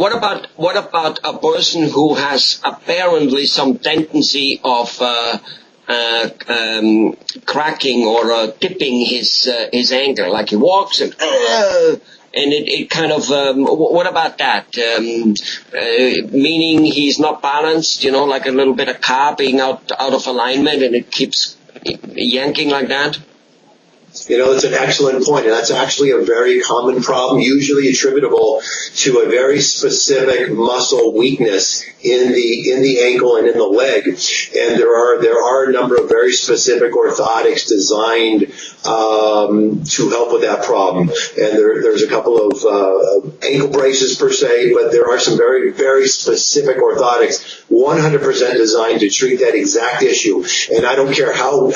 what about a person who has apparently some tendency of cracking or tipping his ankle, like he walks and it kind of, what about that? Meaning he's not balanced, like a little bit of car being out of alignment and it keeps yanking like that? It's an excellent point, and that's actually a very common problem, usually attributable to a very specific muscle weakness in the ankle and in the leg. And there are a number of very specific orthotics designed to help with that problem. And there's a couple of ankle braces per se, but there are some very, very specific orthotics 100% designed to treat that exact issue. And I don't care how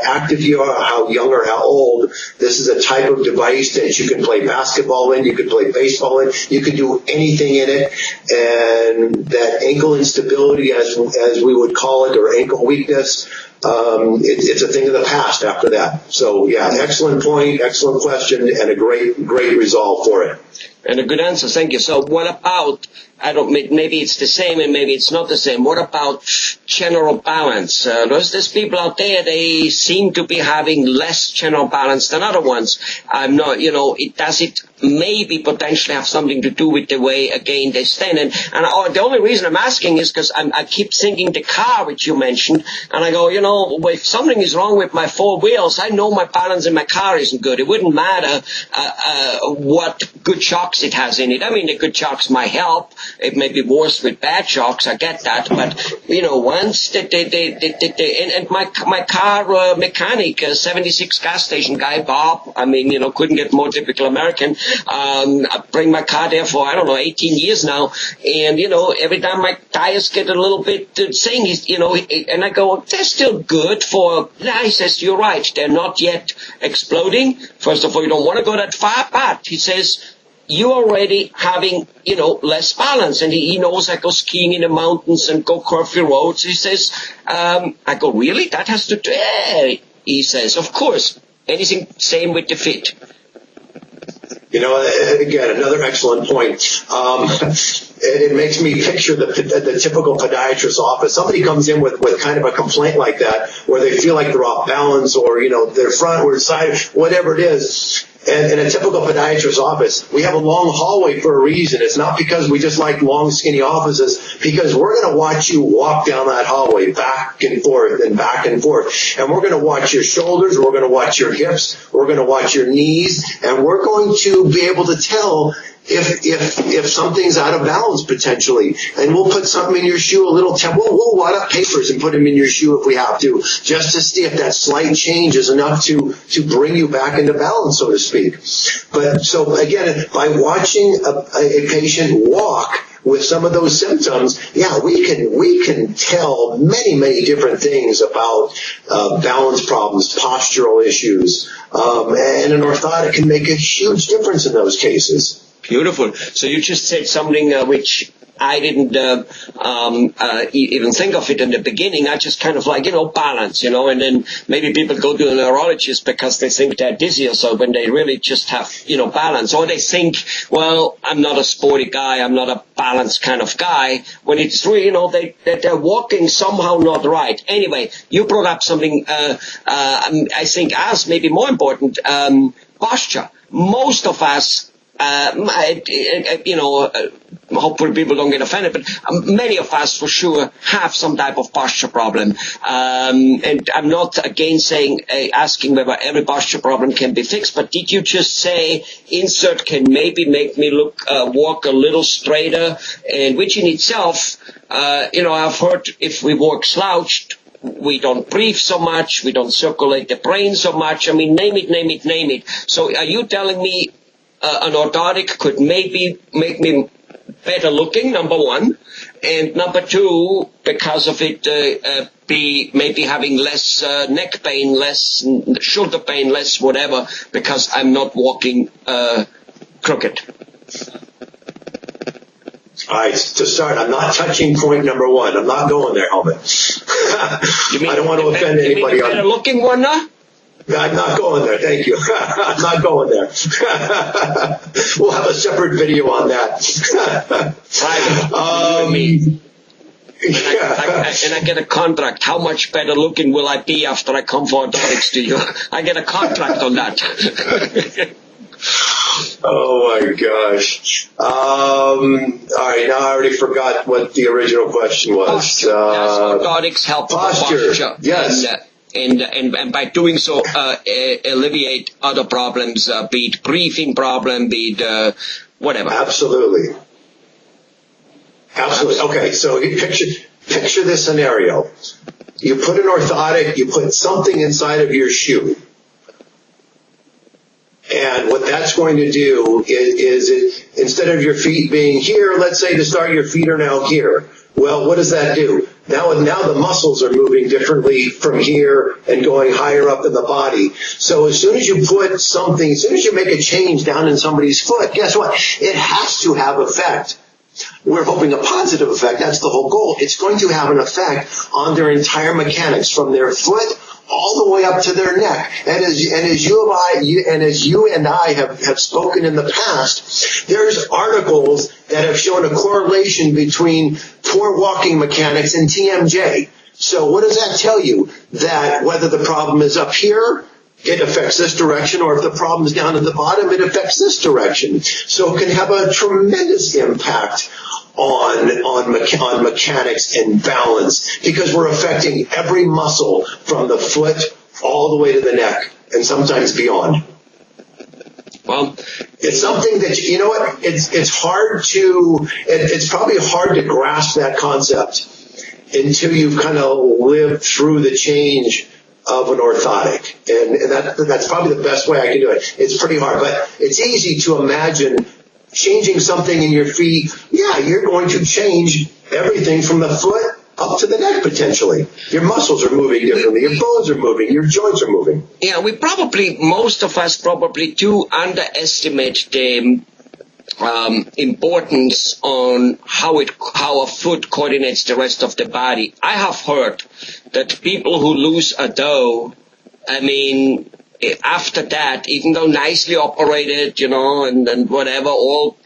active you are, how young or how old, this is a type of device that you can play basketball in, you can play baseball in, you can do anything in it. And that ankle instability, as we would call it, or ankle weakness, it's a thing of the past after that. So yeah, excellent point, excellent question, and a great resolve for it. And a good answer, thank you. So what about, maybe it's the same and maybe it's not the same. What about general balance? There's people out there, they seem to be having less general balance than other ones. I'm not, does it maybe potentially have something to do with the way, again, they stand? And the only reason I'm asking is because I keep thinking the car, which you mentioned, and I go, if something is wrong with my four wheels, I know my balance in my car isn't good. It wouldn't matter what good shocks it has in it. I mean, the good shocks might help. It may be worse with bad shocks. I get that. But, once and my car mechanic, 76 gas station guy, Bob, couldn't get more typical American. I bring my car there for, 18 years now. And, every time my tires get a little bit saying, and I go, they're still good for, he says, you're right. They're not yet exploding. First of all, you don't want to go that far, but he says, you're already having, less balance. And he knows I go skiing in the mountains and go curvy roads. He says, I go, really? That has to do? Yeah. He says, of course. Anything, same with the fit. Again, another excellent point. It makes me picture the typical podiatrist's office. Somebody comes in with kind of a complaint like that, where they feel like they're off balance, or, their front or side, whatever it is. And in a typical podiatrist's office, we have a long hallway for a reason. It's not because we just like long, skinny offices, because we're going to watch you walk down that hallway back and forth and back and forth. And we're going to watch your shoulders, we're going to watch your hips, we're going to watch your knees, and we're going to be able to tell if something's out of balance potentially. And we'll put something in your shoe, we'll wad up papers and put them in your shoe if we have to, just to see if that slight change is enough to bring you back into balance, so to speak. But so again, by watching a patient walk with some of those symptoms, we can tell many, many different things about balance problems, postural issues, and an orthotic can make a huge difference in those cases. Beautiful. So you just said something which I didn't even think of it in the beginning. I just kind of balance, and then maybe people go to a neurologist because they think they're dizzy or so, when they really just have, balance. Or they think, well, I'm not a sporty guy, I'm not a balanced kind of guy, when it's really, they're walking somehow not right. Anyway, you brought up something, I think as maybe more important, posture. Most of us, hopefully people don't get offended, but many of us for sure have some type of posture problem. And I'm not again asking whether every posture problem can be fixed, but did you just say insert can maybe make me walk a little straighter, and which in itself, I've heard if we walk slouched, we don't breathe so much, we don't circulate the brain so much. I mean, name it. So are you telling me an orthotic could maybe make me better looking, number one, and number two, because of it, be maybe having less neck pain, less shoulder pain, less whatever, because I'm not walking crooked? All right, to start, I'm not touching point number one. I'm not going there, Helmut. You mean I don't want to offend anybody. You mean the better looking one, now? I'm not going there. Thank you. I'm not going there. We'll have a separate video on that. Private. And I get a contract. How much better looking will I be after I come for orthotics to you? I get a contract on that. Oh my gosh. All right, now I already forgot what the original question was. Posture. Orthotics help posture. Yes. And by doing so, alleviate other problems, be it breathing problem, be it whatever. Absolutely. Okay, so you picture this scenario. You put an orthotic, you put something inside of your shoe. And what that's going to do is instead of your feet being here, let's say to start, your feet are now here. Well, what does that do? Now the muscles are moving differently from here and going higher up in the body. So as soon as you put something, as soon as you make a change down in somebody's foot, guess what? It has to have effect. We're hoping a positive effect. That's the whole goal. It's going to have an effect on their entire mechanics from their foot all the way up to their neck. And as you and I have spoken in the past, there's articles that have shown a correlation between poor walking mechanics and TMJ. So what does that tell you? That whether the problem is up here, it affects this direction, or if the problem is down at the bottom, it affects this direction. So it can have a tremendous impact on mechanics and balance, because we're affecting every muscle from the foot all the way to the neck and sometimes beyond. Well, it's something that, you know what, it's probably hard to grasp that concept until you've kind of lived through the change of an orthotic. And that's probably the best way I can do it. It's pretty hard, but it's easy to imagine changing something in your feet. Yeah, you're going to change everything from the foot up to the neck potentially. Your muscles are moving differently. Your bones are moving. Your joints are moving. Yeah, most of us probably do underestimate the importance on how a foot coordinates the rest of the body. I have heard that people who lose a toe, after that, even though nicely operated, and whatever, all,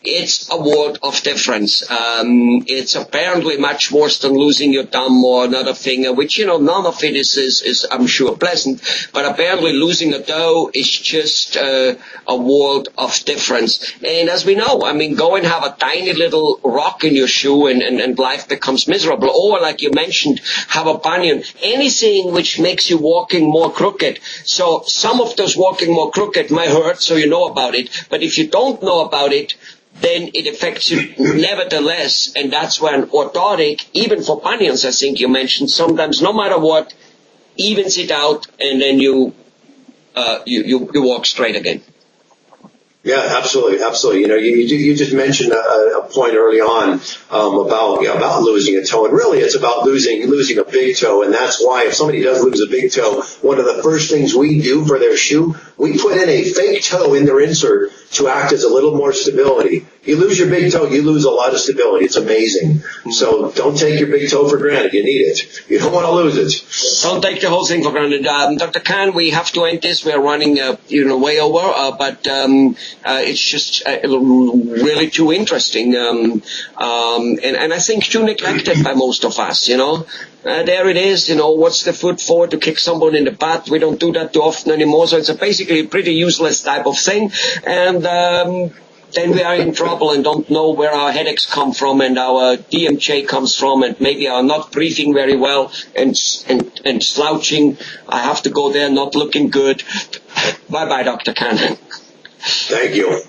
it's a world of difference. It's apparently much worse than losing your thumb or another finger, which, none of it is I'm sure, pleasant. But apparently losing a toe is just a world of difference. And as we know, go and have a tiny little rock in your shoe and life becomes miserable. Or, like you mentioned, have a bunion. Anything which makes you walking more crooked. So some of those walking more crooked might hurt, so you know about it. But if you don't know about it, then it affects you nevertheless. And that's where an orthotic, even for bunions, I think you mentioned, sometimes no matter what, evens it out, and then you walk straight again. Yeah, absolutely. You just mentioned a point early on about losing a toe, and really it's about losing a big toe, and that's why if somebody does lose a big toe, one of the first things we do for their shoe, we put in a fake toe in their insert to act as a little more stability. You lose your big toe, you lose a lot of stability. It's amazing. So don't take your big toe for granted. You need it. You don't want to lose it. Don't take the whole thing for granted. Dr. Kahan, we have to end this. We're running way over, but it's just really too interesting, and I think too neglected by most of us. There it is. What's the foot for? To kick someone in the butt. We don't do that too often anymore. So it's basically a pretty useless type of thing, and then we are in trouble and don't know where our headaches come from and our DMJ comes from, and maybe are not breathing very well and slouching. I have to go there not looking good. Bye-bye, Dr. Kahan. Thank you.